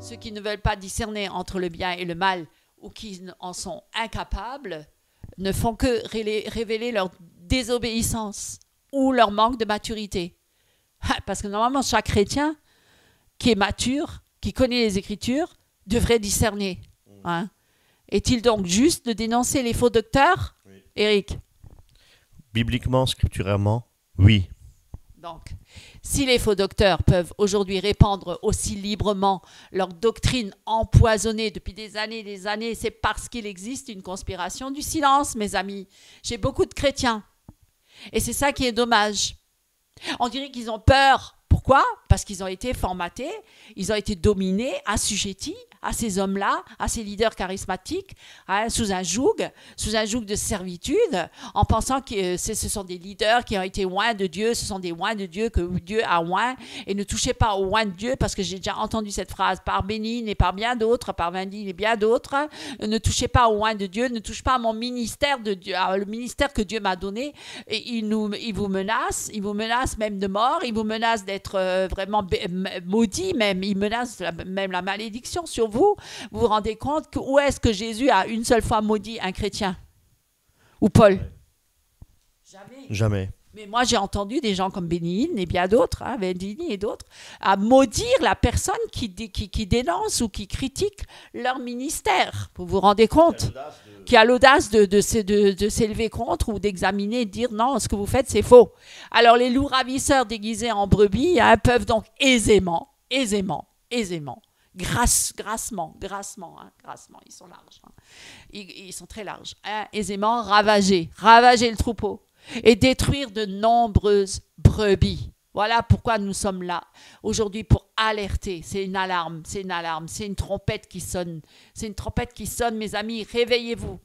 ceux qui ne veulent pas discerner entre le bien et le mal ou qui en sont incapables ne font que révéler leur désobéissance ou leur manque de maturité. Parce que normalement, chaque chrétien qui est mature, qui connaît les Écritures, devrait discerner. Hein. Est-il donc juste de dénoncer les faux docteurs, oui. Éric? Bibliquement, scripturairement, oui. Donc, si les faux docteurs peuvent aujourd'hui répandre aussi librement leur doctrine empoisonnée depuis des années, c'est parce qu'il existe une conspiration du silence, mes amis. J'ai beaucoup de chrétiens. Et c'est ça qui est dommage. On dirait qu'ils ont peur. Pourquoi? Parce qu'ils ont été formatés, ils ont été dominés, assujettis à ces hommes-là, à ces leaders charismatiques, hein, sous un joug de servitude, en pensant que ce sont des leaders qui ont été oints de Dieu, ce sont des oints de Dieu que Dieu a oints, et ne touchez pas aux oints de Dieu, parce que j'ai déjà entendu cette phrase par Bénigne et par bien d'autres, par Vendine et bien d'autres, ne touchez pas aux oints de Dieu, ne touche pas à mon ministère de Dieu, le ministère que Dieu m'a donné, et il vous menace même de mort, il vous menace d'être vraiment maudit, même, il menace même la malédiction sur vous. Vous vous rendez compte que où est-ce que Jésus a une seule fois maudit un chrétien? Ou Paul? Jamais. Mais moi, j'ai entendu des gens comme Bénigne et bien d'autres, hein, Vendini et d'autres, à maudire la personne qui dénonce ou qui critique leur ministère. Vous vous rendez compte? Qui a l'audace de s'élever contre ou d'examiner et de dire non, ce que vous faites, c'est faux. Alors, les loups ravisseurs déguisés en brebis peuvent donc aisément, grassement, ils sont larges, hein. Ils sont très larges, hein, aisément ravager le troupeau et détruire de nombreuses brebis. Voilà pourquoi nous sommes là aujourd'hui, pour alerter. C'est une alarme, c'est une trompette qui sonne. C'est une trompette qui sonne, mes amis, réveillez-vous.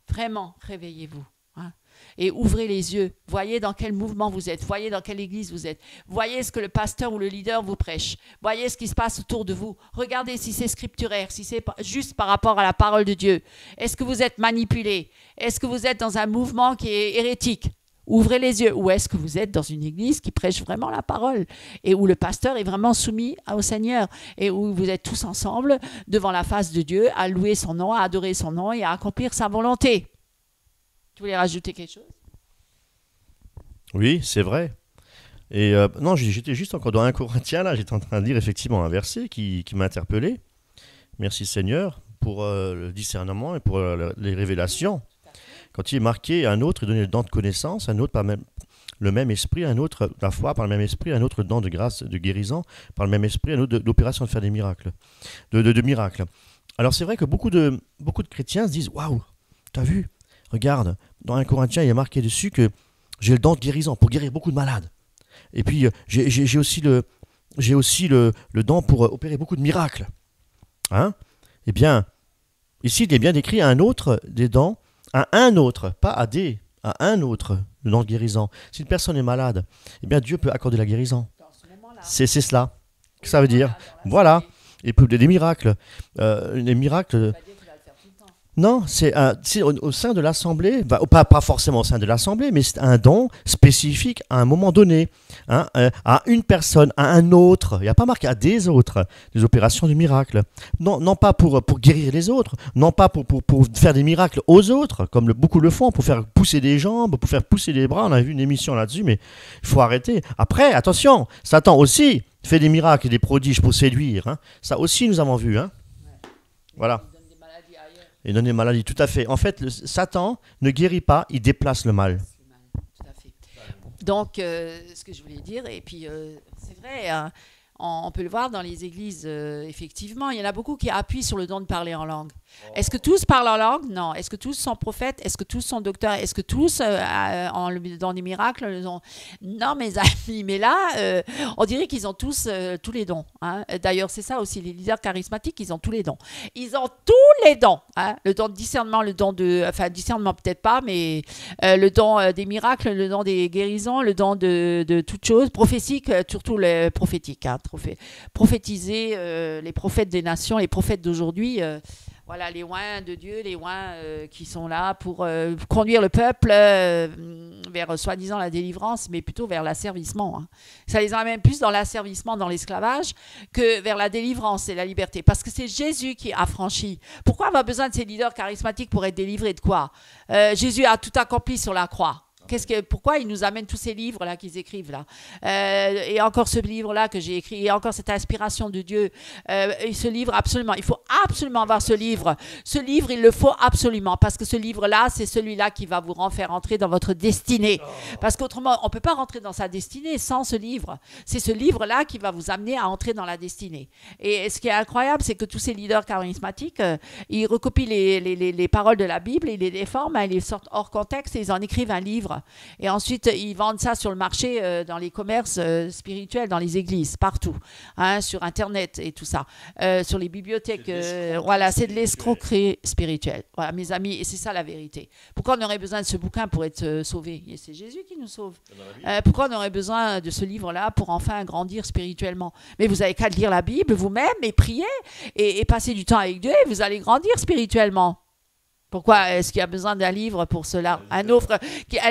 Vraiment, réveillez-vous. Hein. Et ouvrez les yeux. Voyez dans quel mouvement vous êtes. Voyez dans quelle église vous êtes. Voyez ce que le pasteur ou le leader vous prêche. Voyez ce qui se passe autour de vous. Regardez si c'est scripturaire, si c'est juste par rapport à la parole de Dieu. Est-ce que vous êtes manipulé? Est-ce que vous êtes dans un mouvement qui est hérétique? Ouvrez les yeux. Ou est-ce que vous êtes dans une église qui prêche vraiment la parole et où le pasteur est vraiment soumis au Seigneur et où vous êtes tous ensemble devant la face de Dieu à louer son nom, à adorer son nom et à accomplir sa volonté? Tu voulais rajouter quelque chose? Oui, c'est vrai. Et non, j'étais juste encore dans 1 Corinthiens, là, j'étais en train de lire effectivement un verset qui m'a interpellé. Merci Seigneur pour le discernement et pour les révélations. Quand il est marqué, un autre est donné le don de connaissance, un autre par le même esprit, un autre la foi par le même esprit, un autre don de grâce, de guérison par le même esprit, un autre d'opération de faire des miracles, de miracles. Alors c'est vrai que beaucoup de chrétiens se disent, waouh, t'as vu, regarde, dans 1 Corinthiens, il y a marqué dessus que j'ai le don de guérison pour guérir beaucoup de malades. Et puis j'ai aussi le don pour opérer beaucoup de miracles. Hein? Eh bien, ici il est bien décrit un autre des dons, à un autre, pas à un autre, le don de guérison. Si une personne est malade, eh bien Dieu peut accorder la guérison. C'est cela que ça veut dire. Voilà. Et puis des miracles. Les miracles. Non, c'est au sein de l'Assemblée, pas forcément au sein de l'Assemblée, mais c'est un don spécifique à un moment donné, hein, à une personne, à un autre. Il n'y a pas marqué à des autres, des opérations de miracle. Non pas pour guérir les autres, non pas pour faire des miracles aux autres, comme beaucoup le font, pour faire pousser des jambes, pour faire pousser des bras. On a vu une émission là-dessus, mais il faut arrêter. Après, attention, Satan aussi fait des miracles et des prodiges pour séduire. Hein. Ça aussi, nous avons vu. Hein. Voilà. Et donner maladie, tout à fait. En fait, Satan ne guérit pas, il déplace le mal. Tout à fait. Donc, ce que je voulais dire, et puis c'est vrai, hein, on peut le voir dans les églises, effectivement, il y en a beaucoup qui appuient sur le don de parler en langue. Est-ce que tous parlent en langue? Non. Est-ce que tous sont prophètes? Est-ce que tous sont docteurs? Est-ce que tous dans des miracles? Non, mes amis, mais là, on dirait qu'ils ont tous les dons. Hein. D'ailleurs, c'est ça aussi, les leaders charismatiques, ils ont tous les dons. Ils ont tous les dons. Hein. Le don de discernement, discernement peut-être pas, mais le don des miracles, le don des guérisons, le don de toutes choses, prophétiques, surtout les prophétiques. Hein. Prophétiser, les prophètes des nations, les prophètes d'aujourd'hui... Voilà, les oints de Dieu, les oints qui sont là pour conduire le peuple vers soi-disant la délivrance, mais plutôt vers l'asservissement. Hein. Ça les amène plus dans l'asservissement, dans l'esclavage, que vers la délivrance et la liberté. Parce que c'est Jésus qui a franchi. Pourquoi avoir besoin de ces leaders charismatiques pour être délivrés de quoi? Jésus a tout accompli sur la croix. Pourquoi ils nous amènent tous ces livres-là qu'ils écrivent là et encore ce livre-là que j'ai écrit, et encore cette inspiration de Dieu. Et ce livre, absolument, il faut absolument avoir ce livre. Ce livre, il le faut absolument, parce que ce livre-là, c'est celui-là qui va vous faire entrer dans votre destinée. Parce qu'autrement, on ne peut pas rentrer dans sa destinée sans ce livre. C'est ce livre-là qui va vous amener à entrer dans la destinée. Et ce qui est incroyable, c'est que tous ces leaders charismatiques, ils recopient les paroles de la Bible, ils les déforment, ils les sortent hors contexte et ils en écrivent un livre. Et ensuite, ils vendent ça sur le marché, dans les commerces spirituels, dans les églises, partout, hein, sur Internet et tout ça, sur les bibliothèques. Voilà, c'est de l'escroquerie spirituelle. Voilà, mes amis, et c'est ça la vérité. Pourquoi on aurait besoin de ce bouquin pour être sauvé? Et c'est Jésus qui nous sauve. Pourquoi on aurait besoin de ce livre-là pour enfin grandir spirituellement? Mais vous n'avez qu'à lire la Bible vous-même et prier et passer du temps avec Dieu et vous allez grandir spirituellement. Pourquoi est-ce qu'il y a besoin d'un livre pour cela? Un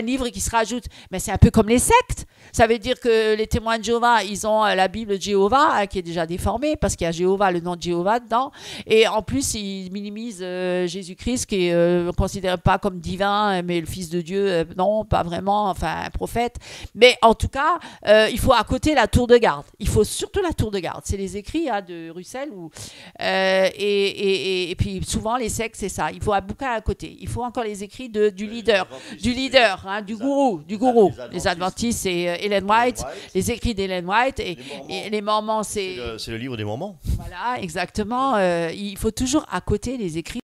livre qui se rajoute. Mais c'est un peu comme les sectes. Ça veut dire que les témoins de Jéhovah, ils ont la Bible de Jéhovah, hein, qui est déjà déformée, parce qu'il y a Jéhovah, le nom de Jéhovah dedans. Et en plus, ils minimisent Jésus-Christ, qui est considéré pas comme divin, mais le Fils de Dieu, non, pas vraiment, enfin, un prophète. Mais en tout cas, il faut à côté la tour de garde. Il faut surtout la tour de garde. C'est les écrits de Russell. Et puis, souvent, les sectes, c'est ça. Il faut un bouquin à côté. Il faut encore les écrits du leader, hein, du gourou. Les Adventistes, c'est Ellen White, les écrits d'Ellen White et les Mormons, c'est le livre des Mormons. Voilà, exactement. Il faut toujours à côté les écrits.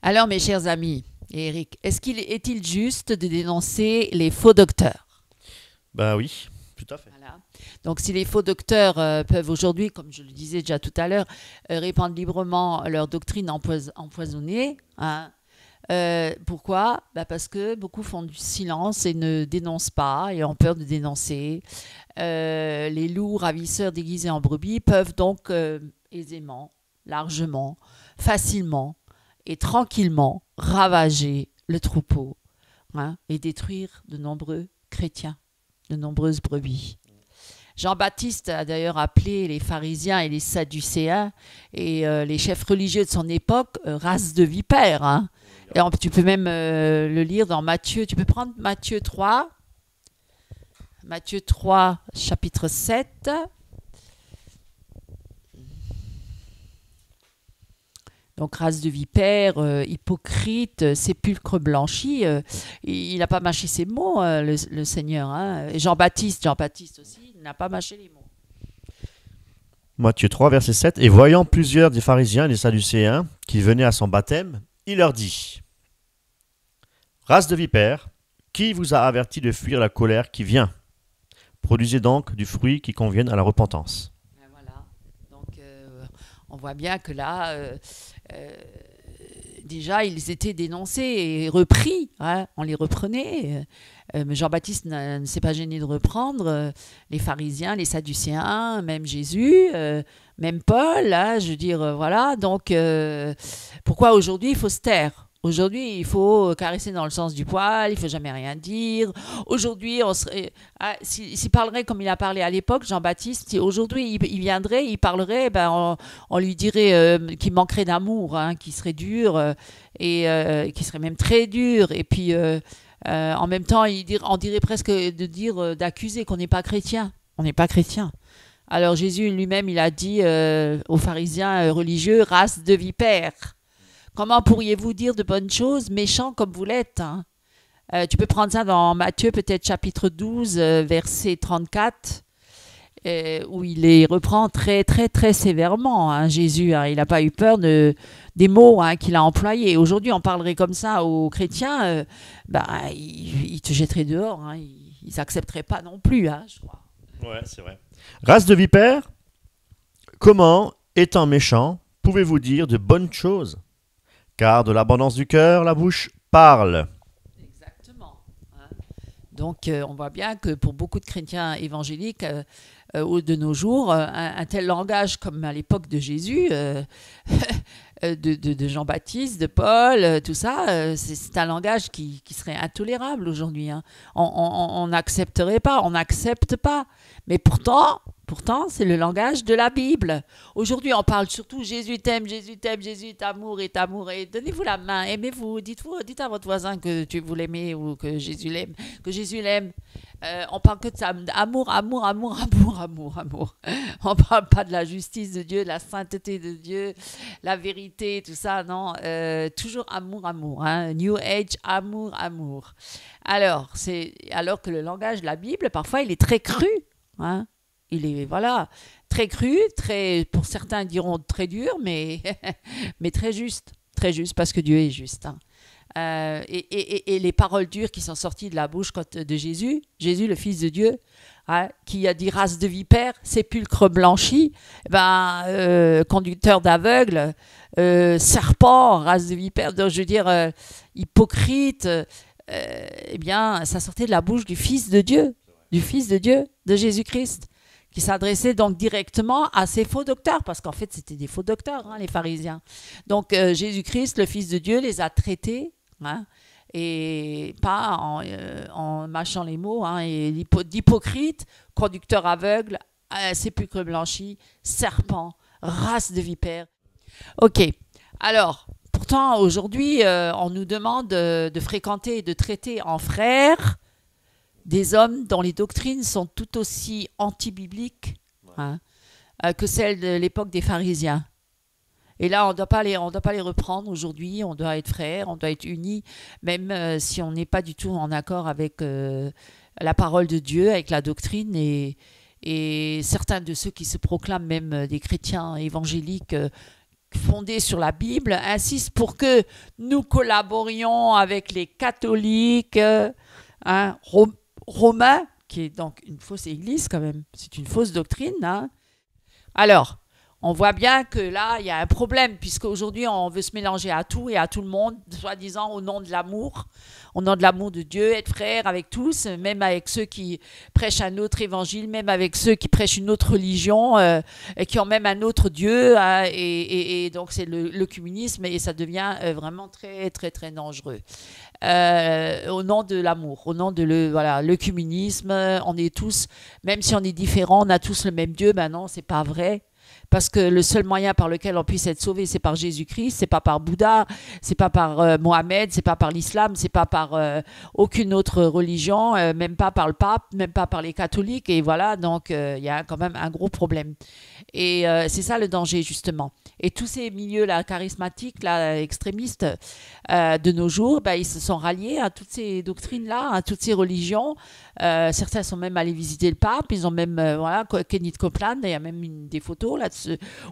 Alors, mes chers amis, et Eric, est-il juste de dénoncer les faux docteurs? Ben oui, tout à fait. Voilà. Donc, si les faux docteurs peuvent aujourd'hui, comme je le disais déjà tout à l'heure, répandre librement leur doctrine empoisonnée, hein, pourquoi? Parce que beaucoup font du silence et ne dénoncent pas et ont peur de dénoncer. Les loups ravisseurs déguisés en brebis peuvent donc aisément, largement, facilement et tranquillement ravager le troupeau, hein, et détruire de nombreux chrétiens, de nombreuses brebis. Jean-Baptiste a d'ailleurs appelé les pharisiens et les sadducéens et les chefs religieux de son époque race de vipères. Hein. Et tu peux même le lire dans Matthieu. Tu peux prendre Matthieu 3, chapitre 7. Donc, race de vipère, hypocrite, sépulcre blanchi. Il n'a pas mâché ses mots, le Seigneur. Hein. Et Jean-Baptiste aussi, il n'a pas mâché les mots. Matthieu 3, verset 7. Et voyant plusieurs des pharisiens et des sadducéens qui venaient à son baptême, il leur dit: Race de vipères, qui vous a averti de fuir la colère qui vient? Produisez donc du fruit qui convienne à la repentance. Ben voilà. Donc, on voit bien que là, déjà, ils étaient dénoncés et repris. Hein, on les reprenait. Mais Jean-Baptiste ne s'est pas gêné de reprendre les pharisiens, les sadducéens, même Jésus, même Paul. Hein, je veux dire, voilà. Donc, pourquoi aujourd'hui il faut se taire? Aujourd'hui, il faut caresser dans le sens du poil, il ne faut jamais rien dire. Aujourd'hui, s'il parlerait comme il a parlé à l'époque, Jean-Baptiste, si aujourd'hui il viendrait, il parlerait, ben, on lui dirait qu'il manquerait d'amour, hein, qu'il serait dur, et qu'il serait même très dur. Et puis, en même temps, on dirait presque d'accuser qu'on n'est pas chrétien. On n'est pas chrétien. Alors Jésus lui-même, il a dit aux pharisiens religieux, race de vipères. Comment pourriez-vous dire de bonnes choses, méchants comme vous l'êtes, hein? Tu peux prendre ça dans Matthieu, peut-être chapitre 12, verset 34, où il les reprend très, très, très sévèrement, hein, Jésus. Hein, il n'a pas eu peur des mots, hein, qu'il a employés. Aujourd'hui, on parlerait comme ça aux chrétiens, ils te jetteraient dehors. Hein, ils n'accepteraient pas non plus, hein, je crois. Ouais, c'est vrai. Race de vipères, comment, étant méchant, pouvez-vous dire de bonnes choses? Car de l'abondance du cœur, la bouche parle. Exactement. Hein. Donc, on voit bien que pour beaucoup de chrétiens évangéliques de nos jours, un tel langage comme à l'époque de Jésus, de Jean-Baptiste, de Paul, tout ça, c'est un langage qui serait intolérable aujourd'hui. Hein. On n'accepterait pas, on n'accepte pas. Mais pourtant, c'est le langage de la Bible. Aujourd'hui, on parle surtout Jésus t'aime, Jésus est amour, est amour. Et donnez-vous la main, aimez-vous. Dites à votre voisin que vous l'aimez ou que Jésus l'aime. On parle que de ça, amour. On parle pas de la justice de Dieu, de la sainteté de Dieu, la vérité, tout ça, non. Toujours amour. Hein. New Age, amour. Alors que le langage de la Bible, parfois, il est très cru. Hein. Il est, voilà, très cru, pour certains diront très dur, mais très juste, parce que Dieu est juste. Hein. Et les paroles dures qui sont sorties de la bouche de Jésus, le Fils de Dieu, hein, qui a dit race de vipères, sépulcre blanchi, conducteur d'aveugles, serpent, race de vipères, donc je veux dire hypocrite, eh bien, ça sortait de la bouche du Fils de Dieu, de Jésus-Christ, qui s'adressait donc directement à ces faux docteurs, parce qu'en fait, c'était des faux docteurs, hein, les pharisiens. Donc, Jésus-Christ, le Fils de Dieu, les a traités, hein, et pas en mâchant les mots, hein, et d'hypocrites, conducteurs aveugles, sépulcre blanchi, serpent, race de vipères. Ok, alors, pourtant, aujourd'hui, on nous demande de fréquenter et de traiter en frères des hommes dont les doctrines sont tout aussi anti-bibliques, hein, que celles de l'époque des pharisiens. Et là, on ne doit pas les reprendre aujourd'hui, on doit être frères, on doit être unis, même si on n'est pas du tout en accord avec la parole de Dieu, avec la doctrine. Et certains de ceux qui se proclament même des chrétiens évangéliques fondés sur la Bible insistent pour que nous collaborions avec les catholiques, hein, romains, qui est donc une fausse église quand même, c'est une fausse doctrine. Hein. Alors, on voit bien que là, il y a un problème, puisqu'aujourd'hui, on veut se mélanger à tout et à tout le monde, soi-disant au nom de l'amour de Dieu, être frère avec tous, même avec ceux qui prêchent un autre évangile, même avec ceux qui prêchent une autre religion, et qui ont même un autre Dieu, hein, et donc c'est le communisme, et ça devient vraiment très, très, très dangereux. Au nom de l'amour, au nom de le communisme, on est tous, même si on est différents, on a tous le même Dieu. Ben non, c'est pas vrai. parce que le seul moyen par lequel on puisse être sauvé, c'est par Jésus-Christ, c'est pas par Bouddha, c'est pas par Mohamed, c'est pas par l'islam, c'est pas par aucune autre religion, même pas par le pape, même pas par les catholiques, et voilà, donc il y a quand même un gros problème. Et c'est ça le danger, justement. Et tous ces milieux-là, charismatiques, là, extrémistes, de nos jours, ben, ils se sont ralliés à toutes ces doctrines-là, à toutes ces religions. Certains sont même allés visiter le pape. Ils ont même, voilà, Kenneth Copeland, il y a même des photos là-dessus,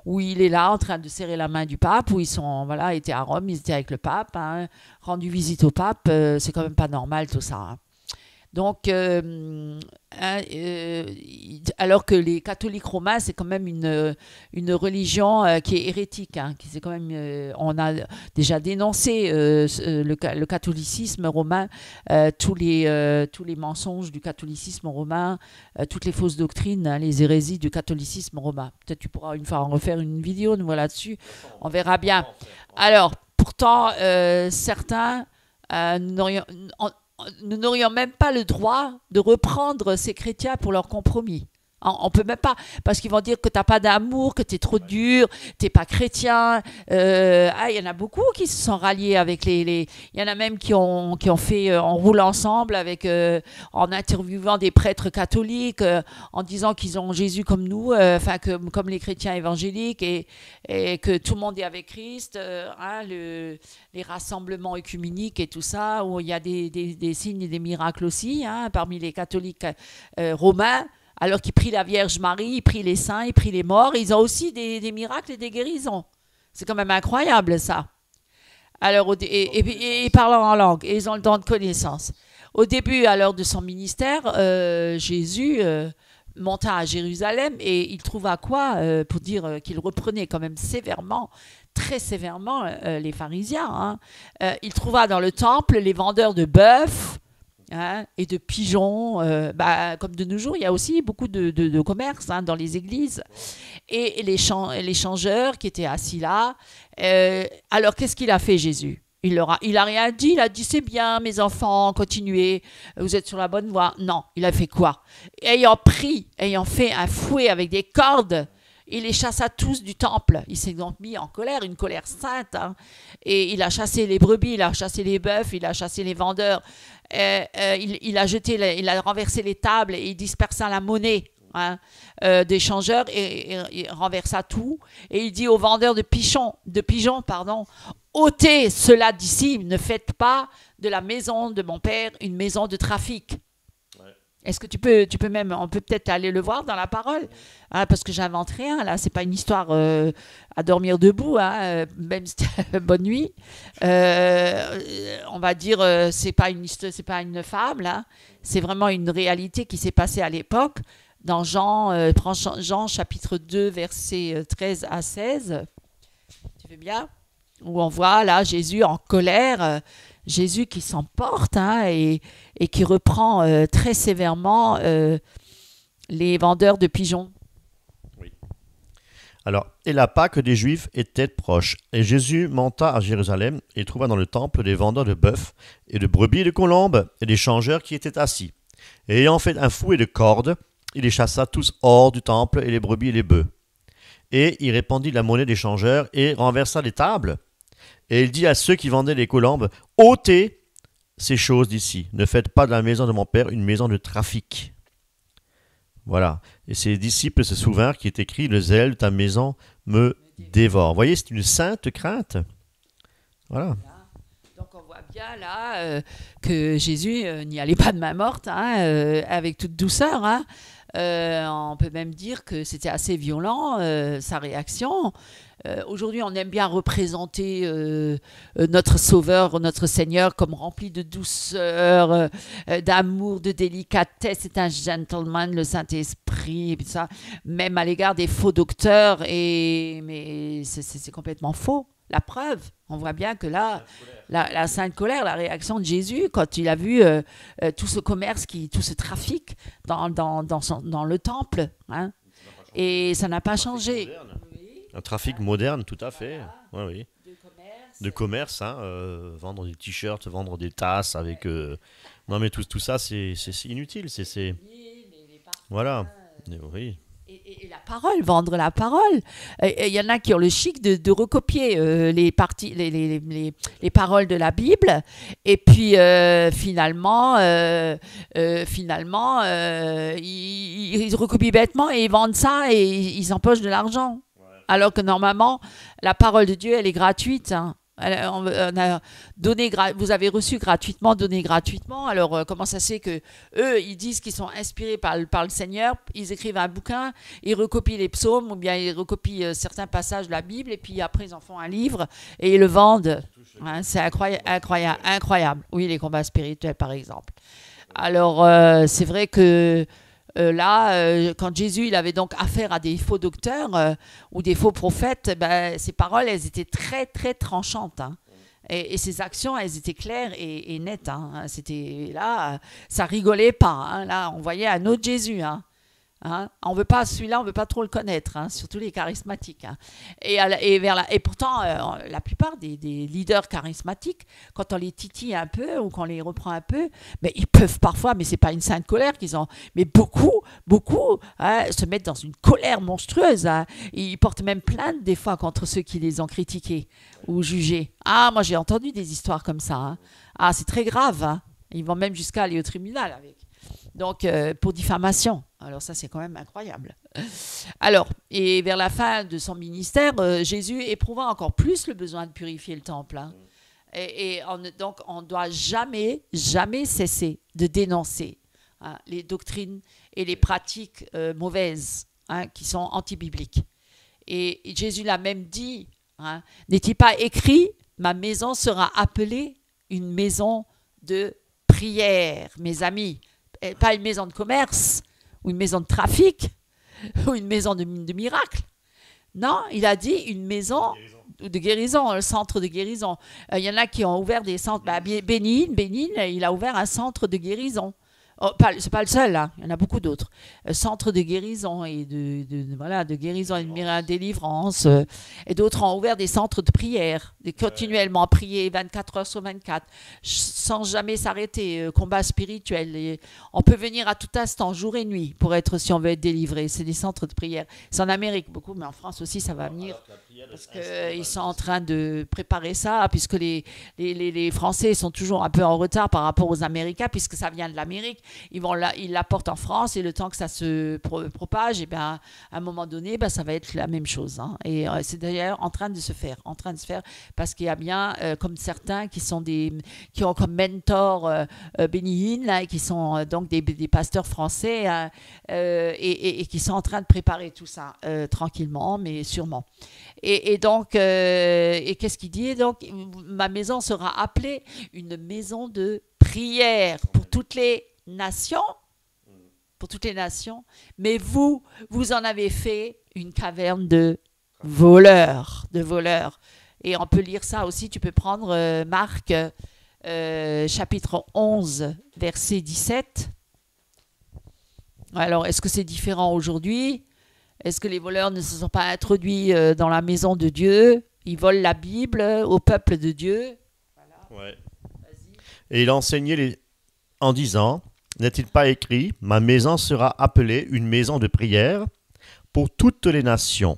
où il est là en train de serrer la main du pape, où ils sont, voilà, étaient à Rome, ils étaient avec le pape, hein, rendu visite au pape. C'est quand même pas normal tout ça, hein. Donc, alors que les catholiques romains, c'est quand même une religion qui est hérétique, hein, qui c'est quand même, on a déjà dénoncé le catholicisme romain, tous les mensonges du catholicisme romain, toutes les fausses doctrines, hein, les hérésies du catholicisme romain. Peut-être tu pourras une fois en refaire une vidéo là-dessus, on verra bien. Alors, pourtant, certains nous n'aurions même pas le droit de reprendre ces chrétiens pour leur compromis. On peut même pas, parce qu'ils vont dire que tu n'as pas d'amour, que tu es trop dur, tu n'es pas chrétien. Il y en a beaucoup qui se sont ralliés avec il y en a même qui ont fait en roule ensemble avec, en interviewant des prêtres catholiques, en disant qu'ils ont Jésus comme nous, comme les chrétiens évangéliques, et que tout le monde est avec Christ, les rassemblements œcuméniques et tout ça, où il y a des signes et des miracles aussi, hein, parmi les catholiques romains. Alors qu'ils prient la Vierge Marie, ils prient les saints, ils prient les morts, ils ont aussi des miracles et des guérisons. C'est quand même incroyable, ça. Alors, et parlant en langue, et ils ont le don de connaissance. Au début, alors, de son ministère, Jésus monta à Jérusalem, et il trouva quoi pour dire qu'il reprenait quand même sévèrement, très sévèrement, les pharisiens, hein. Il trouva dans le temple les vendeurs de bœufs, hein, et de pigeons, comme de nos jours, il y a aussi beaucoup de commerce, hein, dans les églises, et les changeurs qui étaient assis là. Alors, qu'est-ce qu'il a fait, Jésus? Il a rien dit, il a dit c'est bien, mes enfants, continuez, vous êtes sur la bonne voie. Non, il a fait quoi? Ayant fait un fouet avec des cordes, il les chassa tous du temple. Il s'est donc mis en colère, une colère sainte, hein. Et il a chassé les brebis, il a chassé les bœufs, il a chassé les vendeurs. Il a renversé les tables et il dispersa la monnaie, hein, des changeurs, et renversa tout. Et il dit aux vendeurs de pigeons, ôtez cela d'ici, ne faites pas de la maison de mon père une maison de trafic. Est-ce que tu peux même, on peut peut-être aller le voir dans la parole, hein, parce que j'invente rien, là, c'est pas une histoire à dormir debout, hein, même si bonne nuit. On va dire, c'est pas une fable, hein, c'est vraiment une réalité qui s'est passée à l'époque. Dans Jean chapitre 2, versets 13 à 16, tu veux bien? Où on voit là Jésus en colère, Jésus qui s'emporte, hein, et qui reprend très sévèrement les vendeurs de pigeons. Oui. Alors, et la Pâque des Juifs était proche, et Jésus monta à Jérusalem et trouva dans le temple des vendeurs de bœufs et de brebis et de colombes et des changeurs qui étaient assis. Et ayant fait un fouet de cordes, il les chassa tous hors du temple, et les brebis et les bœufs. Et il répandit la monnaie des changeurs et renversa les tables. Et il dit à ceux qui vendaient les colombes, ôtez ces choses d'ici, ne faites pas de la maison de mon père une maison de trafic. Voilà. Et ses disciples se souvinrent qu'il est écrit, le zèle de ta maison me dévore. Vous voyez, c'est une sainte crainte. Voilà. Donc on voit bien là que Jésus n'y allait pas de main morte, hein, avec toute douceur, hein. On peut même dire que c'était assez violent, sa réaction. Aujourd'hui, on aime bien représenter notre Sauveur, notre Seigneur, comme rempli de douceur, d'amour, de délicatesse. C'est un gentleman, le Saint-Esprit, et puis ça, même à l'égard des faux docteurs. Mais c'est complètement faux. La preuve, on voit bien que là, la sainte colère, la réaction de Jésus, quand il a vu tout ce commerce, tout ce trafic dans le temple, hein, et ça n'a pas changé. Un trafic moderne, tout à fait. Voilà. Oui. De commerce, hein, vendre des t-shirts, vendre des tasses avec. Non, mais tout ça, c'est inutile. Voilà. Oui. Et Et la parole, vendre la parole. Il y en a qui ont le chic de recopier les parties, les paroles de la Bible, et puis finalement, ils recopient bêtement et ils vendent ça et ils empochent de l'argent. Ouais. Alors que normalement, la parole de Dieu, elle est gratuite. Hein. On a donné, vous avez reçu gratuitement, donné gratuitement. Alors, comment ça se fait que eux, ils disent qu'ils sont inspirés par le Seigneur, ils écrivent un bouquin, ils recopient les psaumes ou bien ils recopient certains passages de la Bible et puis après, ils en font un livre et ils le vendent. Hein, c'est incroyable. Oui, les combats spirituels, par exemple. Alors, c'est vrai que quand Jésus il avait donc affaire à des faux docteurs ou des faux prophètes, ses paroles, elles étaient très, très tranchantes. Hein. Et ses actions, elles étaient claires et nettes. Hein. C'était là, ça rigolait pas. Hein. Là, on voyait un autre Jésus. Hein. Hein? On veut pas celui-là, on veut pas trop le connaître, hein, surtout les charismatiques. Hein. Et pourtant, la plupart des leaders charismatiques, quand on les titille un peu ou qu'on les reprend un peu, mais ils peuvent parfois, mais c'est pas une sainte colère qu'ils ont, mais beaucoup, hein, se mettent dans une colère monstrueuse. Hein. Ils portent même plainte des fois contre ceux qui les ont critiqués ou jugés. Ah, moi j'ai entendu des histoires comme ça. Hein. Ah, c'est très grave. Hein. Ils vont même jusqu'à aller au tribunal avec. Donc, pour diffamation. Alors ça, c'est quand même incroyable. Alors, et vers la fin de son ministère, Jésus éprouva encore plus le besoin de purifier le temple. Hein. Donc, on ne doit jamais cesser de dénoncer hein, les doctrines et les pratiques mauvaises hein, qui sont anti-bibliques. Et Jésus l'a même dit, hein, n'est-il pas écrit, ma maison sera appelée une maison de prière, mes amis. Pas une maison de commerce, ou une maison de trafic, ou une maison de miracle. Non, il a dit une maison de guérison, un centre de guérison. Il y en a qui ont ouvert des centres. Bénin, il a ouvert un centre de guérison. Oh, c'est pas le seul, hein. Il y en a beaucoup d'autres. Centres de guérison et de guérison et de délivrance. Et d'autres ont ouvert des centres de prière, continuellement prier 24 heures sur 24, sans jamais s'arrêter. Combat spirituel. Et on peut venir à tout instant, jour et nuit, si on veut être délivré. C'est des centres de prière. C'est en Amérique beaucoup, mais en France aussi, ça va venir. Parce qu'ils sont en train de préparer ça, puisque les Français sont toujours un peu en retard par rapport aux Américains, puisque ça vient de l'Amérique. Ils l'apportent en France et le temps que ça se propage, et bien, à un moment donné, ça va être la même chose. Hein. Et c'est d'ailleurs en train de se faire, parce qu'il y a bien, comme certains qui ont comme mentor Béni Hinn, qui sont donc des pasteurs français et qui sont en train de préparer tout ça tranquillement, mais sûrement. Et donc, qu'est-ce qu'il dit? Donc, ma maison sera appelée une maison de prière pour toutes les nations, mais vous en avez fait une caverne de voleurs. Et on peut lire ça aussi, tu peux prendre Marc chapitre 11, verset 17. Alors, est-ce que c'est différent aujourd'hui? Est-ce que les voleurs ne se sont pas introduits dans la maison de Dieu? Ils volent la Bible au peuple de Dieu. Voilà. Ouais. Et il enseignait en disant, n'est-il pas écrit, ma maison sera appelée une maison de prière pour toutes les nations.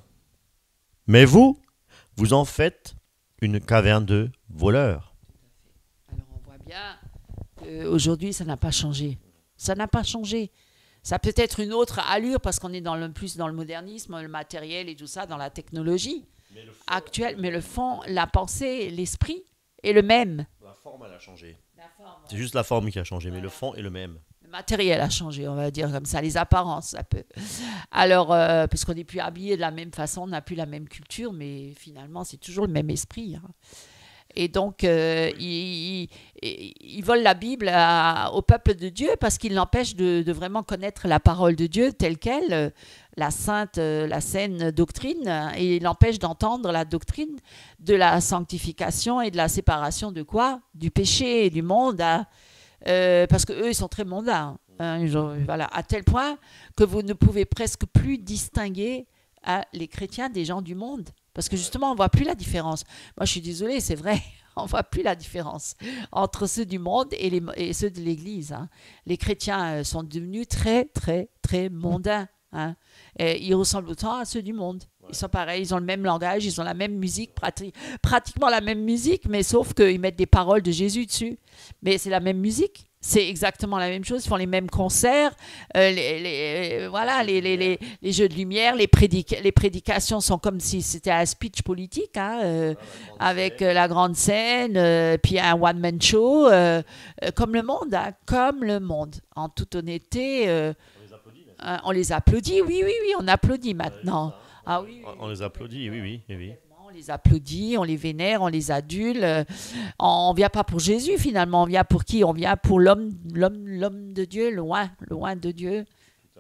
Mais vous en faites une caverne de voleurs. Alors on voit bien qu'aujourd'hui, ça n'a pas changé. Ça n'a pas changé. Ça peut être une autre allure parce qu'on est plus dans le modernisme, le matériel et tout ça, dans la technologie actuelle. Mais le fond, la pensée, l'esprit est le même. La forme, elle a changé. C'est juste la forme qui a changé, mais le fond est le même. Le matériel a changé, on va dire comme ça, les apparences, ça peut. Alors, parce qu'on n'est plus habillé de la même façon, on n'a plus la même culture, mais finalement, c'est toujours le même esprit. Hein. Et donc, ils volent la Bible au peuple de Dieu parce qu'ils l'empêchent de vraiment connaître la parole de Dieu telle qu'elle, la saine doctrine, et ils l'empêchent d'entendre la doctrine de la sanctification et de la séparation de quoi? Du péché et du monde, hein, parce qu'eux, ils sont très mondains. Hein, voilà, à tel point que vous ne pouvez presque plus distinguer les chrétiens des gens du monde. Parce que justement, on ne voit plus la différence. Moi, je suis désolée, c'est vrai, on ne voit plus la différence entre ceux du monde et ceux de l'Église. Hein. Les chrétiens sont devenus très, très, très mondains. hein. Et ils ressemblent autant à ceux du monde. Ils sont pareils, ils ont le même langage, ils ont la même musique, pratiquement la même musique, mais sauf qu'ils mettent des paroles de Jésus dessus. Mais c'est la même musique. C'est exactement la même chose. Ils font les mêmes concerts, voilà, les jeux de lumière, les prédications sont comme si c'était un speech politique, hein, avec la grande scène, puis un one-man show, comme le monde, hein, comme le monde. En toute honnêteté, on les applaudit, oui, oui, oui, on applaudit maintenant. Ah oui, On les applaudit, oui, oui, oui. on les applaudit, on les vénère, on les adule. On ne vient pas pour Jésus finalement, on vient pour qui? On vient pour l'homme de Dieu, loin de Dieu.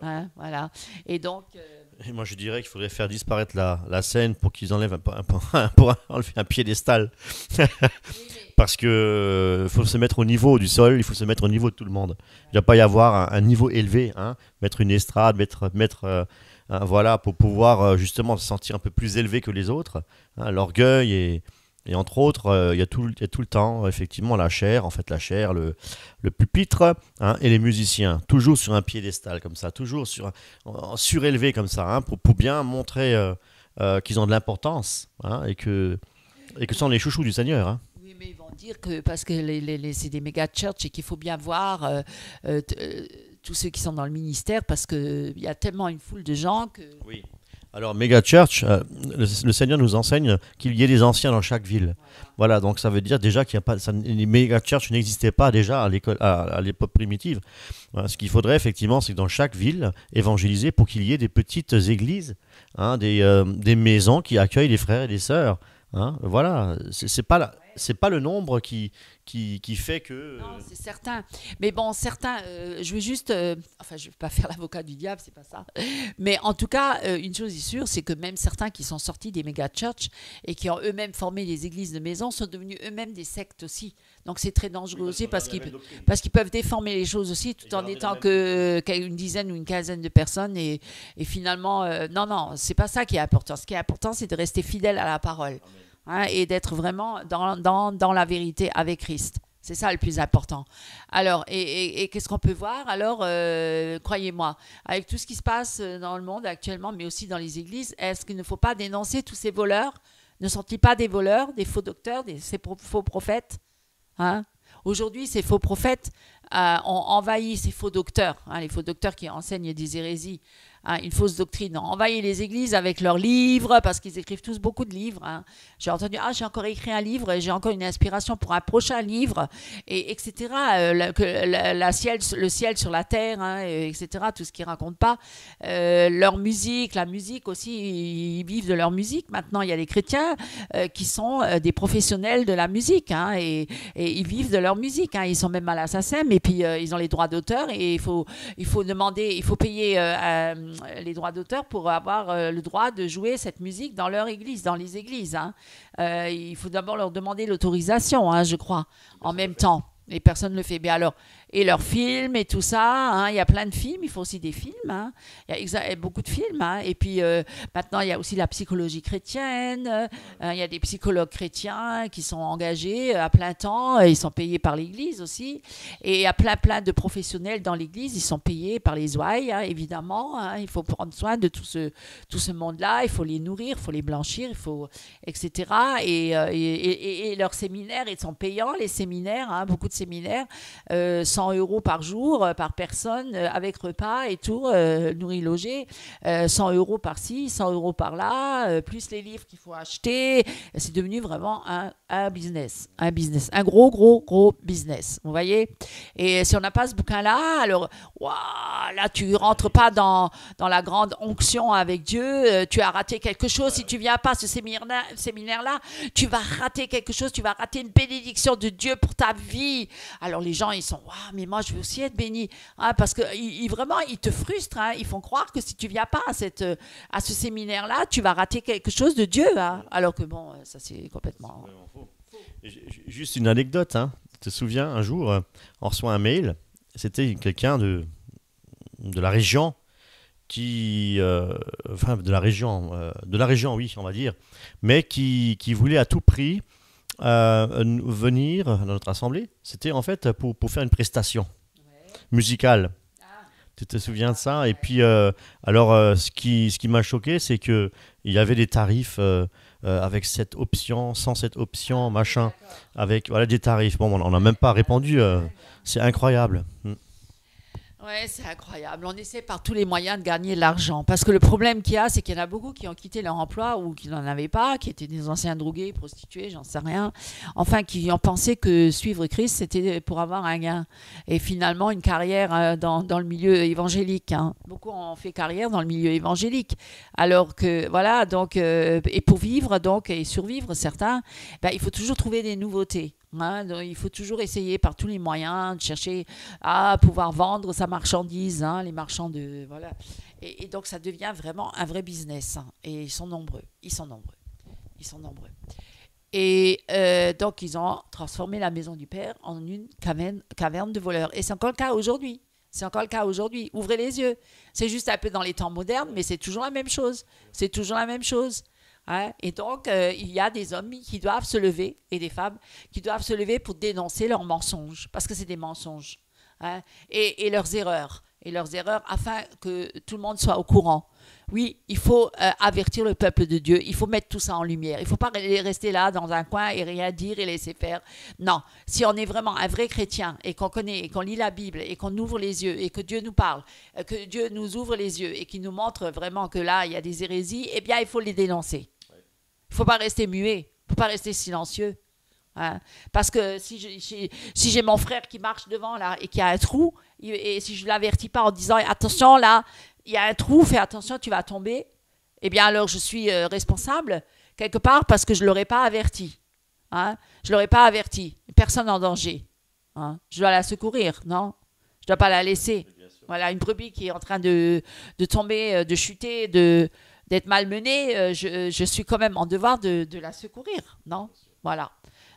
Hein, voilà. Et donc... Et moi, je dirais qu'il faudrait faire disparaître la scène pour qu'ils enlèvent enlever un piédestal. Parce que faut se mettre au niveau du sol, il faut se mettre au niveau de tout le monde. Il ne doit pas y avoir un niveau élevé, hein, mettre une estrade, mettre voilà, pour pouvoir justement se sentir un peu plus élevé que les autres. Hein, l'orgueil et entre autres, il y a tout le temps, effectivement, la chair, le pupitre, hein, et les musiciens, toujours sur un piédestal comme ça, toujours surélevé comme ça, hein, pour bien montrer qu'ils ont de l'importance, hein, et que sont les chouchous du Seigneur. Hein. Oui, mais ils vont dire que parce que c'est des méga church et qu'il faut bien voir tous ceux qui sont dans le ministère parce qu'il y a tellement une foule de gens que... Oui. Alors, méga church, le Seigneur nous enseigne qu'il y ait des anciens dans chaque ville. Voilà, donc ça veut dire déjà qu'il y a pas, les méga church n'existaient pas déjà à l'époque primitive. Voilà, ce qu'il faudrait effectivement, c'est que dans chaque ville, évangéliser pour qu'il y ait des petites églises, hein, des maisons qui accueillent les frères et les sœurs. Hein, voilà, c'est pas le nombre qui fait que... Non, c'est certain. Mais bon, certains, je veux juste... enfin, je ne vais pas faire l'avocat du diable, c'est pas ça. Mais en tout cas, une chose est sûre, c'est que même certains qui sont sortis des méga church et qui ont eux-mêmes formé des églises de maison sont devenus eux-mêmes des sectes aussi. Donc c'est très dangereux aussi parce qu'ils peuvent déformer les choses aussi tout en étant qu'une dizaine ou une quinzaine de personnes. Et finalement, non, c'est pas ça qui est important. Ce qui est important, c'est de rester fidèle à la parole. Hein, et d'être vraiment dans la vérité avec Christ. C'est ça le plus important. Alors, et qu'est-ce qu'on peut voir? Alors, croyez-moi, avec tout ce qui se passe dans le monde actuellement, mais aussi dans les églises, est-ce qu'il ne faut pas dénoncer tous ces voleurs? Ne sont-ils pas des voleurs, des faux docteurs, ces faux prophètes? Hein? Aujourd'hui, ces faux prophètes ont envahi ces faux docteurs, hein, les faux docteurs qui enseignent des hérésies, hein, une fausse doctrine, ont envahi les églises avec leurs livres, parce qu'ils écrivent tous beaucoup de livres. Hein. J'ai entendu, j'ai encore écrit un livre, j'ai encore une inspiration pour un prochain livre, etc. Le ciel sur la terre, hein, etc. Tout ce qu'ils ne racontent pas. Leur musique, la musique aussi, ils vivent de leur musique. Maintenant, il y a des chrétiens qui sont des professionnels de la musique, hein, et ils vivent de leur musique. Hein. Ils sont même à la SACEM, et puis ils ont les droits d'auteur, et il faut payer les droits d'auteur pour avoir le droit de jouer cette musique dans leur église, dans les églises. Hein. Il faut d'abord leur demander l'autorisation, hein, je crois, en même temps. Et personne ne le fait bien. Alors, et leurs films et tout ça, hein, il y a plein de films, il faut aussi des films, hein. Il y a beaucoup de films, hein. Et puis maintenant il y a aussi la psychologie chrétienne, il y a des psychologues chrétiens qui sont engagés à plein temps, ils sont payés par l'église aussi, et il y a plein de professionnels dans l'église, ils sont payés par les ouailles, hein, évidemment, hein. Il faut prendre soin de tout ce monde-là, il faut les nourrir, il faut les blanchir, etc. Et leurs séminaires, ils sont payants, les séminaires, hein, beaucoup de séminaires, 100 € par jour, par personne, avec repas et tout, nourri, logé, 100 € par-ci, 100 € par-là, plus les livres qu'il faut acheter. C'est devenu vraiment un business, un gros business, vous voyez. Et si on n'a pas ce bouquin-là, alors, là, tu rentres pas dans la grande onction avec Dieu, tu as raté quelque chose. Si tu viens pas à ce séminaire-là, tu vas rater quelque chose, tu vas rater une bénédiction de Dieu pour ta vie. Alors les gens, ils sont, mais moi je veux aussi être béni, hein, parce que vraiment ils te frustrent, hein, ils font croire que si tu viens pas à ce séminaire-là, tu vas rater quelque chose de Dieu, hein, alors que bon, ça c'est complètement... Juste une anecdote, hein. Tu te souviens, un jour, on reçoit un mail, c'était quelqu'un de la région de la région, oui, on va dire, mais qui voulait à tout prix venir dans notre assemblée. C'était en fait pour faire une prestation musicale. Tu te souviens de ça? Et puis, ce qui m'a choqué, c'est qu'il y avait des tarifs avec cette option, sans cette option, machin, avec voilà, des tarifs. Bon, on n'a même pas répondu. C'est incroyable. Ouais, c'est incroyable. On essaie par tous les moyens de gagner de l'argent. Parce que le problème qu'il y a, c'est qu'il y en a beaucoup qui ont quitté leur emploi ou qui n'en avaient pas, qui étaient des anciens drogués, prostitués, j'en sais rien. Enfin, qui ont pensé que suivre Christ, c'était pour avoir un gain. Et finalement, une carrière dans le milieu évangélique. Hein. Beaucoup ont fait carrière dans le milieu évangélique. Alors que, voilà, donc, et pour vivre, donc, et survivre, certains, ben, il faut toujours trouver des nouveautés. Hein, donc il faut toujours essayer par tous les moyens de chercher à pouvoir vendre sa marchandise, hein, les marchands de voilà. Et donc ça devient vraiment un vrai business. Hein, et ils sont nombreux. Et donc ils ont transformé la maison du Père en une caverne de voleurs. Et c'est encore le cas aujourd'hui. Ouvrez les yeux. C'est juste un peu dans les temps modernes, mais c'est toujours la même chose. Hein? Et donc, il y a des hommes qui doivent se lever et des femmes qui doivent se lever pour dénoncer leurs mensonges, parce que c'est des mensonges, hein? Et leurs erreurs, afin que tout le monde soit au courant. Oui, il faut avertir le peuple de Dieu, il faut mettre tout ça en lumière. Il ne faut pas rester là dans un coin et rien dire et laisser faire. Non, si on est vraiment un vrai chrétien et qu'on connaît et qu'on lit la Bible et qu'on ouvre les yeux et que Dieu nous parle, que Dieu nous ouvre les yeux et qu'il nous montre vraiment que là, il y a des hérésies, eh bien, il faut les dénoncer. Il ne faut pas rester muet, il ne faut pas rester silencieux. Hein. Parce que si j'ai mon frère qui marche devant là et qui a un trou, et si je ne l'avertis pas en disant attention là, il y a un trou, fais attention, tu vas tomber, eh bien alors je suis responsable quelque part parce que je ne l'aurais pas averti. Hein. Je ne l'aurais pas averti. Personne en danger. Hein. Je dois la secourir, non? Je ne dois pas la laisser. Voilà, une brebis qui est en train de tomber, de chuter, d'être malmenée, je suis quand même en devoir de la secourir, non? Voilà.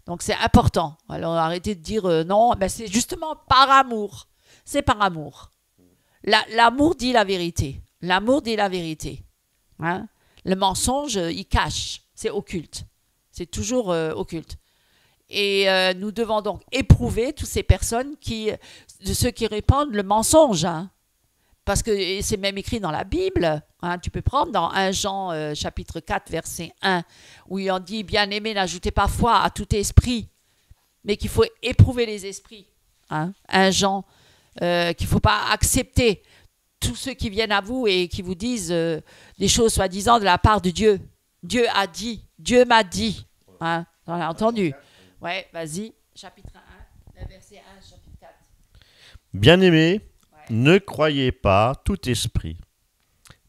Donc c'est important. Alors arrêtez de dire non, ben c'est justement par amour. C'est par amour. L'amour dit la vérité. Hein? Le mensonge, il cache. C'est occulte. C'est toujours occulte. Et nous devons donc éprouver toutes ces personnes de ceux qui répandent le mensonge. Hein? Parce que c'est même écrit dans la Bible. Hein, tu peux prendre dans 1 Jean chapitre 4, verset 1, où il en dit « Bien-aimés, n'ajoutez pas foi à tout esprit, mais qu'il faut éprouver les esprits. Hein, 1 Jean, qu'il ne faut pas accepter tous ceux qui viennent à vous et qui vous disent des choses soi-disant de la part de Dieu. Dieu a dit, Dieu m'a dit. Hein, on a entendu. Ouais, vas-y, chapitre 1, verset 1, chapitre 4. Bien-aimés, ne croyez pas tout esprit,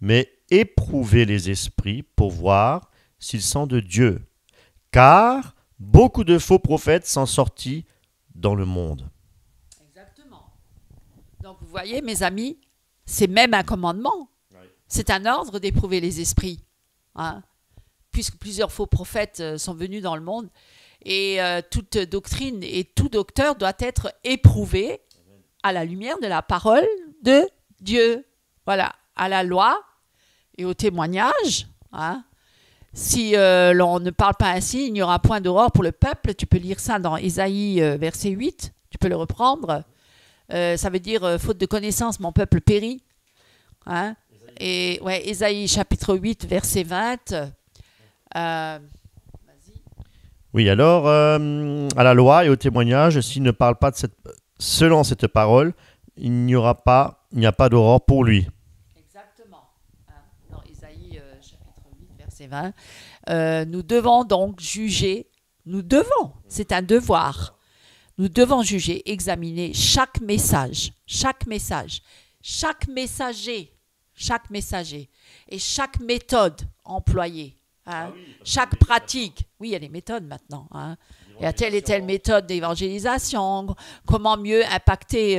mais éprouvez les esprits pour voir s'ils sont de Dieu. Car beaucoup de faux prophètes sont sortis dans le monde. Exactement. Donc vous voyez, mes amis, c'est même un commandement. C'est un ordre d'éprouver les esprits. Hein, puisque plusieurs faux prophètes sont venus dans le monde. Et toute doctrine et tout docteur doit être éprouvé à la lumière de la parole de Dieu. Voilà, à la loi et au témoignage. Hein. Si l'on ne parle pas ainsi, il n'y aura point d'aurore pour le peuple. Tu peux lire ça dans Ésaïe verset 8. Tu peux le reprendre. Ça veut dire faute de connaissance, mon peuple périt. Hein. Et ouais, Ésaïe chapitre 8 verset 20. Vas-y. Oui, alors, à la loi et au témoignage, s'il ne parle pas selon cette parole, il n'y a pas d'aurore pour lui. Exactement. Hein, dans Ésaïe chapitre 8, verset 20. Nous devons donc juger, c'est un devoir. Nous devons juger, examiner chaque messager, chaque messager et chaque méthode employée. Hein, chaque pratique. Oui, il y a des méthodes maintenant. Hein. Il y a telle et telle méthode d'évangélisation, comment mieux impacter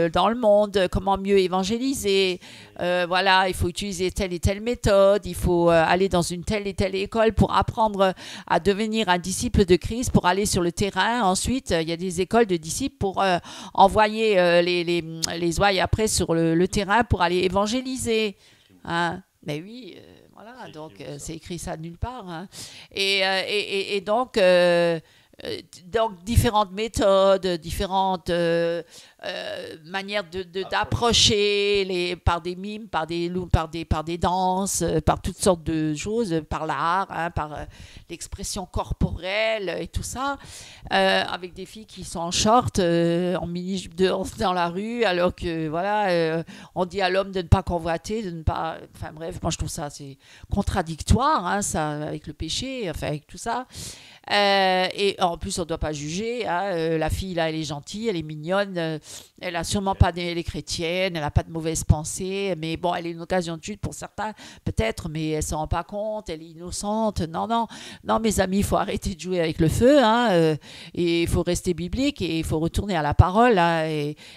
dans le monde, comment mieux évangéliser. Voilà, il faut utiliser telle et telle méthode, il faut aller dans une telle et telle école pour apprendre à devenir un disciple de Christ, pour aller sur le terrain. Ensuite, il y a des écoles de disciples pour envoyer les ouailles après sur le terrain pour aller évangéliser. Hein. Mais oui... Voilà, donc c'est écrit ça nulle part. Hein. Et donc différentes méthodes, différentes manière d'approcher par des mimes, par des danses, par toutes sortes de choses, par l'art, hein, par l'expression corporelle et tout ça, avec des filles qui sont en short, en mini-jupe dans la rue, alors que voilà, on dit à l'homme de ne pas convoiter, de ne pas... Enfin bref, moi je trouve ça c'est contradictoire, hein, ça, avec le péché, enfin avec tout ça. Et en plus, on ne doit pas juger. Hein, la fille, là, elle est gentille, elle est mignonne. Elle n'a sûrement pas elle est chrétienne, elle n'a pas de mauvaises pensées. Mais bon, elle est une occasion de chute pour certains, peut-être, mais elle ne s'en rend pas compte. Elle est innocente. Non, mes amis, il faut arrêter de jouer avec le feu. Hein, et il faut rester biblique et il faut retourner à la parole. Hein,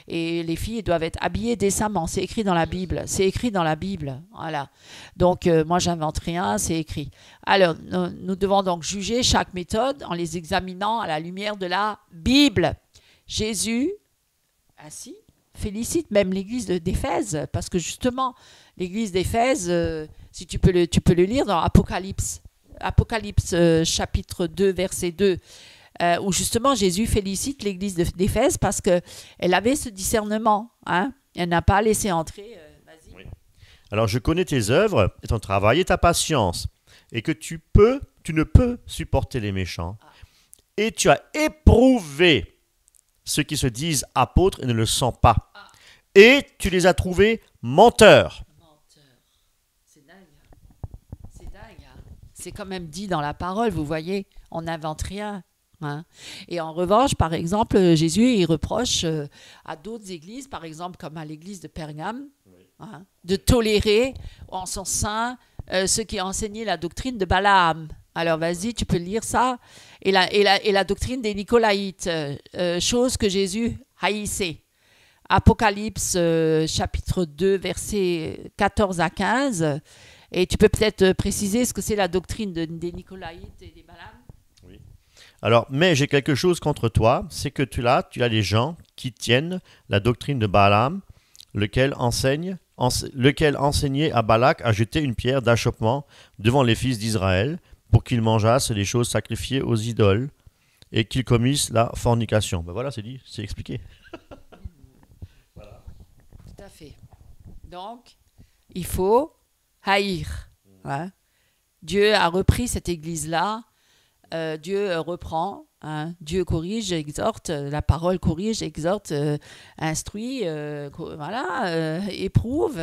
et les filles doivent être habillées décemment. C'est écrit dans la Bible. C'est écrit dans la Bible. Voilà. Donc, moi, j'invente rien, c'est écrit. Alors, nous devons donc juger chaque méthode en les examinant à la lumière de la Bible. Jésus, ainsi, félicite même l'église d'Éphèse, parce que justement, l'église d'Éphèse, si tu peux le lire dans Apocalypse chapitre 2, verset 2, où justement Jésus félicite l'église d'Éphèse parce qu'elle avait ce discernement. Hein? Elle n'a pas laissé entrer... vas-y. Oui. Alors, je connais tes œuvres et ton travail et ta patience, et que tu ne peux supporter les méchants, et tu as éprouvé ceux qui se disent apôtres et ne le sont pas, et tu les as trouvés menteurs. C'est dingue. C'est dingue. C'est quand même dit dans la parole, vous voyez, on n'invente rien. Hein. Et en revanche, par exemple, Jésus, il reproche à d'autres églises, par exemple comme à l'église de Pergame, hein, de tolérer en son sein ceux qui enseignaient la doctrine de Balaam. Alors vas-y, tu peux lire ça. Et la doctrine des Nicolaïtes, chose que Jésus haïssait. Apocalypse chapitre 2, versets 14 à 15. Et tu peux peut-être préciser ce que c'est la doctrine des Nicolaïtes et des Balaam. Oui. Alors, mais j'ai quelque chose contre toi, c'est que tu as des gens qui tiennent la doctrine de Balaam, lequel enseignait à Balak à jeter une pierre d'achoppement devant les fils d'Israël, pour qu'ils mangeassent les choses sacrifiées aux idoles et qu'ils commissent la fornication. Ben voilà, c'est dit, c'est expliqué. Voilà. Tout à fait. Donc, il faut haïr. Hein. Dieu a repris cette église-là. Dieu reprend. Hein. Dieu corrige, exhorte. La parole corrige, exhorte, instruit. Éprouve.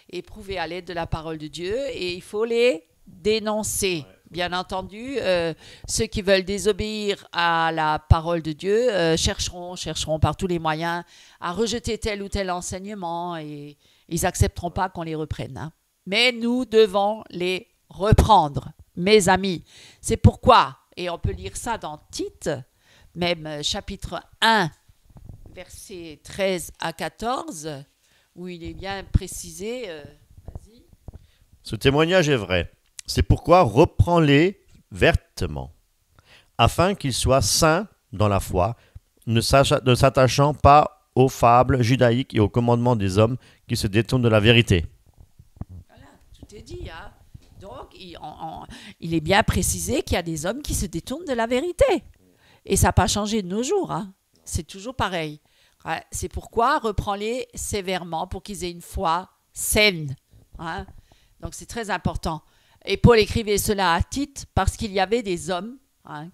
Éprouver à l'aide de la parole de Dieu. Et il faut les dénoncer. Ouais. Bien entendu, ceux qui veulent désobéir à la parole de Dieu chercheront par tous les moyens à rejeter tel ou tel enseignement et ils n'accepteront pas qu'on les reprenne. Hein. Mais nous devons les reprendre, mes amis. C'est pourquoi, et on peut lire ça dans Tite, même chapitre 1, versets 13 à 14, où il est bien précisé. Vas-y. Ce témoignage est vrai. C'est pourquoi reprends-les vertement, afin qu'ils soient saints dans la foi, ne s'attachant pas aux fables judaïques et aux commandements des hommes qui se détournent de la vérité. Voilà, tout est dit. Hein. Donc, il est bien précisé qu'il y a des hommes qui se détournent de la vérité. Et ça n'a pas changé de nos jours. Hein. C'est toujours pareil. Ouais, c'est pourquoi reprends-les sévèrement pour qu'ils aient une foi saine. Hein. Donc, c'est très important. Et Paul écrivait cela à Tite parce qu'il y avait des hommes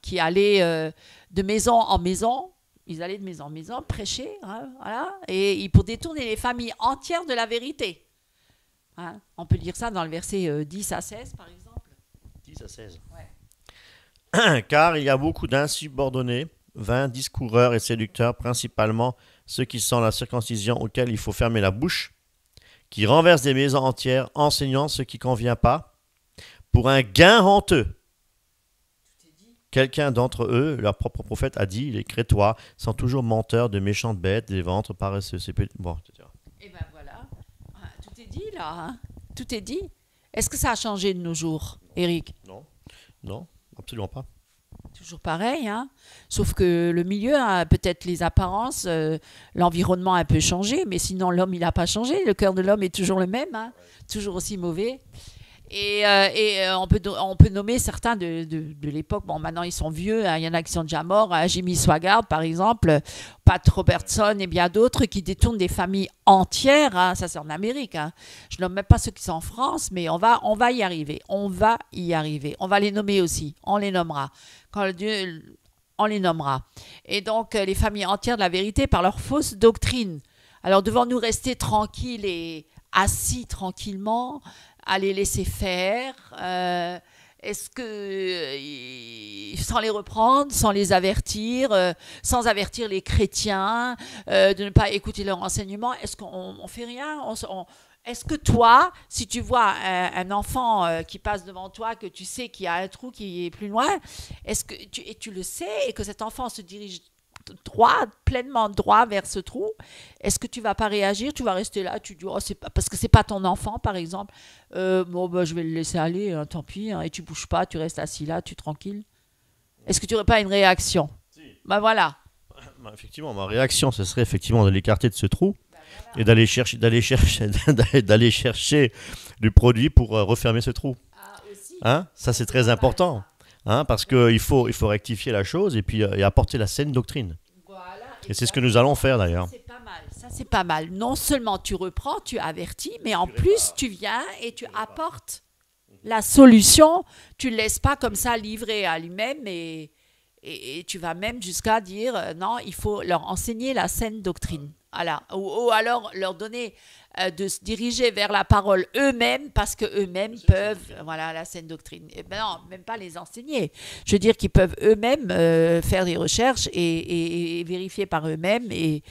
qui allaient de maison en maison, ils allaient de maison en maison prêcher, voilà, et pour détourner les familles entières de la vérité. Hein. On peut lire ça dans le verset 10 à 16, par exemple. 10 à 16. Ouais. Car il y a beaucoup d'insubordonnés, vains, discoureurs et séducteurs, principalement ceux qui sont la circoncision auxquels il faut fermer la bouche, qui renversent des maisons entières, enseignant ce qui ne convient pas, pour un gain honteux. Quelqu'un d'entre eux, leur propre prophète, a dit, les Crétois sont toujours menteurs, de méchantes bêtes, des ventres paresseux. Bon, etc. Et ben voilà, tout est dit là. Hein. Tout est dit. Est-ce que ça a changé de nos jours, Eric? Non, absolument pas. Toujours pareil, hein. Sauf que le milieu a peut-être les apparences, l'environnement a un peu changé, mais sinon l'homme il n'a pas changé. Le cœur de l'homme est toujours le même, hein. Toujours aussi mauvais. On peut nommer certains de l'époque. Bon, maintenant, ils sont vieux. Hein, il y en a qui sont déjà morts. Hein, Jimmy Swaggart, par exemple, Pat Robertson et bien d'autres qui détournent des familles entières. Hein, ça, c'est en Amérique. Hein. Je ne nomme même pas ceux qui sont en France, mais on va y arriver. On va y arriver. On va les nommer aussi. On les nommera. Quand Dieu... On les nommera. Et donc, les familles entières de la vérité par leur fausse doctrine. Alors, devons-nous rester tranquilles et assis tranquillement, à les laisser faire est-ce que, sans les reprendre, sans les avertir, sans avertir les chrétiens, de ne pas écouter leur enseignement, est-ce qu'on ne fait rien est-ce que toi, si tu vois un enfant qui passe devant toi, que tu sais qu'il y a un trou qui est plus loin, est-ce que tu le sais et que cet enfant se dirige pleinement droit vers ce trou, est-ce que tu vas pas réagir? Tu vas rester là, tu dis oh, c'est pas, parce que c'est pas ton enfant par exemple, bon bah, je vais le laisser aller, hein, tant pis, hein, et tu bouges pas, tu restes assis là, tu es tranquille. Est-ce que tu n'aurais pas une réaction? Si. Ben voilà. Effectivement, ma réaction, ce serait effectivement de l'écarter de ce trou. Et d'aller chercher du produit pour refermer ce trou. Ah, aussi. Hein, ça, c'est très important. Hein, parce qu'il faut rectifier la chose et puis et apporter la saine doctrine. Voilà. Et c'est ce que nous allons faire d'ailleurs. C'est pas mal. Ça, c'est pas mal. Non seulement tu reprends, tu avertis, mais en plus, tu viens et tu apportes la solution. Tu ne le laisses pas comme ça livrer à lui-même et tu vas même jusqu'à dire non, il faut leur enseigner la saine doctrine. Voilà. Ou alors leur donner de se diriger vers la parole eux-mêmes parce qu'eux-mêmes peuvent, voilà, la saine doctrine. Et ben non, même pas les enseigner. Je veux dire qu'ils peuvent eux-mêmes faire des recherches et vérifier par eux-mêmes et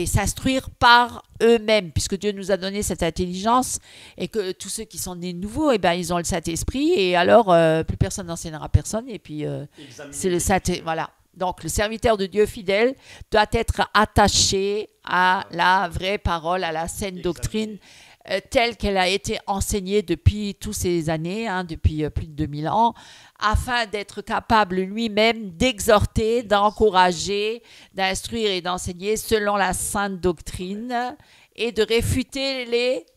s'instruire par eux-mêmes, puisque Dieu nous a donné cette intelligence et que tous ceux qui sont nés de nouveau, eh ben, ils ont le Saint-Esprit et alors plus personne n'enseignera personne et puis c'est le Saint-Esprit, voilà. Donc, le serviteur de Dieu fidèle doit être attaché à la vraie parole, à la saine doctrine, telle qu'elle a été enseignée depuis toutes ces années, hein, depuis plus de 2000 ans, afin d'être capable lui-même d'exhorter, d'encourager, d'instruire et d'enseigner selon la sainte doctrine et de réfuter les...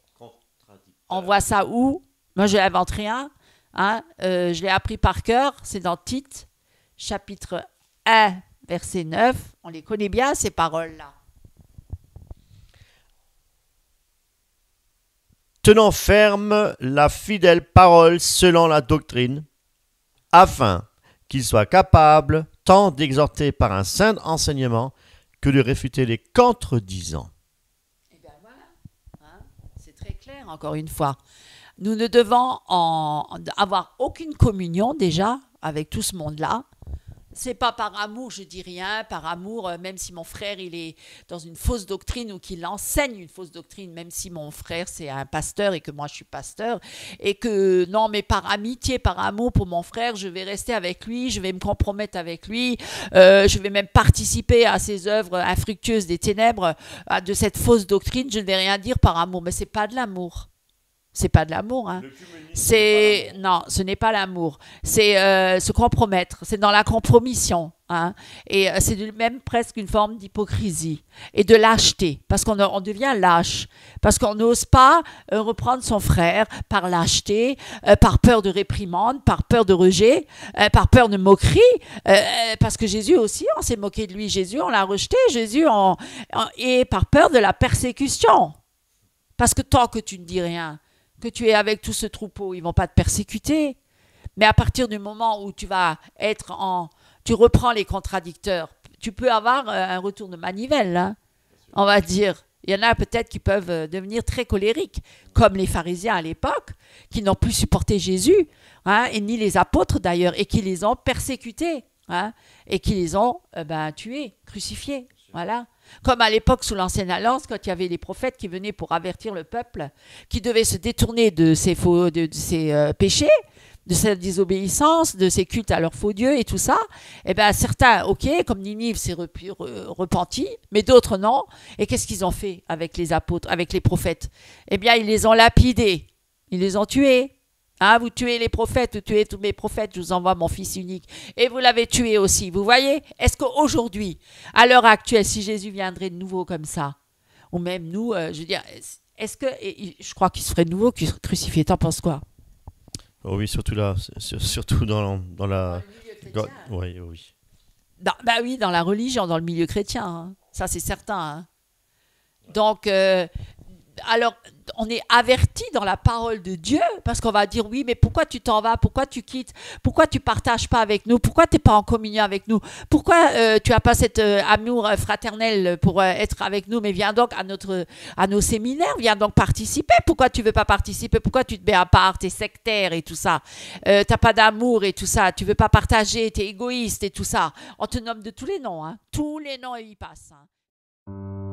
On voit ça où? Moi, je n'invente rien. Hein, je l'ai appris par cœur. C'est dans Tite, chapitre 1, verset 9, on les connaît bien ces paroles-là. Tenant ferme la fidèle parole selon la doctrine, afin qu'il soit capable tant d'exhorter par un saint enseignement que de réfuter les contredisants. Et bien voilà, hein, c'est très clair encore une fois. Nous ne devons avoir aucune communion déjà avec tout ce monde-là. C'est pas par amour, je dis rien, par amour, même si mon frère il est dans une fausse doctrine ou qu'il enseigne une fausse doctrine, même si mon frère c'est un pasteur et que moi je suis pasteur, et que non, mais par amitié, par amour pour mon frère, je vais rester avec lui, je vais me compromettre avec lui, je vais même participer à ses œuvres infructueuses des ténèbres, de cette fausse doctrine, je ne vais rien dire par amour, mais c'est pas de l'amour. C'est pas de l'amour, hein. Non, ce n'est pas l'amour. C'est se compromettre. C'est dans la compromission, hein. Et c'est même presque une forme d'hypocrisie et de lâcheté, parce qu'on devient lâche, parce qu'on n'ose pas reprendre son frère par lâcheté, par peur de réprimande, par peur de rejet, par peur de moquerie, parce que Jésus aussi, on s'est moqué de lui. Jésus, on l'a rejeté. Jésus, et par peur de la persécution, parce que tant que tu ne dis rien, que tu es avec tout ce troupeau, ils ne vont pas te persécuter. Mais à partir du moment où tu vas tu reprends les contradicteurs, tu peux avoir un retour de manivelle, hein, on va dire. Il y en a peut-être qui peuvent devenir très colériques, comme les pharisiens à l'époque, qui n'ont plus supporté Jésus, hein, et ni les apôtres d'ailleurs, et qui les ont persécutés, hein, et qui les ont tués, crucifiés. Voilà. Comme à l'époque sous l'Ancienne Alliance, quand il y avait les prophètes qui venaient pour avertir le peuple, qui devait se détourner de ses péchés, de sa désobéissance, de ses cultes à leurs faux dieux et tout ça, et bien certains, ok, comme Ninive s'est repenti, mais d'autres non. Et qu'est-ce qu'ils ont fait avec les apôtres, avec les prophètes? Eh bien, ils les ont lapidés, ils les ont tués. Ah, vous tuez les prophètes, vous tuez tous mes prophètes, je vous envoie mon fils unique. Et vous l'avez tué aussi, vous voyez? Est-ce qu'aujourd'hui, à l'heure actuelle, si Jésus viendrait de nouveau comme ça, ou même nous, je veux dire, est-ce que, je crois qu'il se ferait de nouveau crucifié, t'en penses quoi? Oh oui, surtout là, surtout dans la... Oui, oui. Bah oui, dans la religion, dans le milieu chrétien, hein. Ça c'est certain, hein. Donc, alors, on est averti dans la parole de Dieu, parce qu'on va dire, oui, mais pourquoi tu t'en vas? Pourquoi tu quittes? Pourquoi tu partages pas avec nous? Pourquoi tu n'es pas en communion avec nous? Pourquoi tu n'as pas cet amour fraternel pour être avec nous? Mais viens donc à nos séminaires, viens donc participer. Pourquoi tu veux pas participer? Pourquoi tu te mets à part? Tu es sectaire et tout ça. Tu n'as pas d'amour et tout ça. Tu veux pas partager, tu es égoïste et tout ça. On te nomme de tous les noms, hein. Tous les noms y passent, hein.